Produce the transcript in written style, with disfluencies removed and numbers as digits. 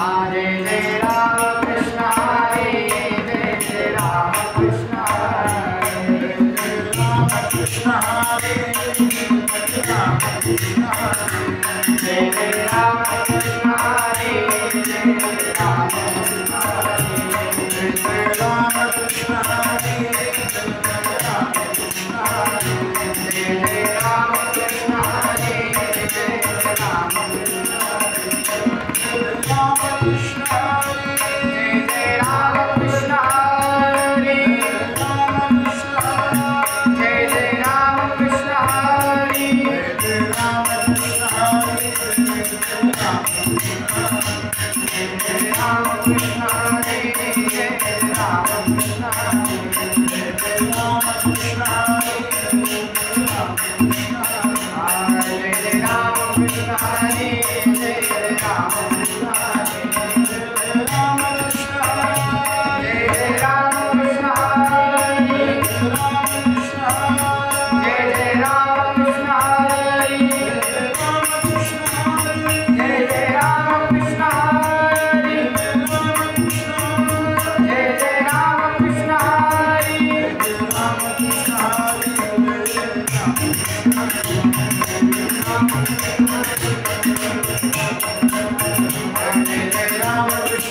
Hare Jai Rama Krishna Hare Jai Jai Rama Krishna Hare Rama Krishna Hare Rama Krishna Jai Jai Rama Krishna Hare Jai Rama Krishna Jai Rama Krishna Hare Rama Krishna Jai Jai Rama Krishna Hare Jai Rama Krishna Rama Krishna Jai Jai Rama Krishna Hare Rama Krishna Jai Jai Rama Krishna Hare Rama Krishna Hare Rama Krishna Hare Rama Krishna Rama Krishna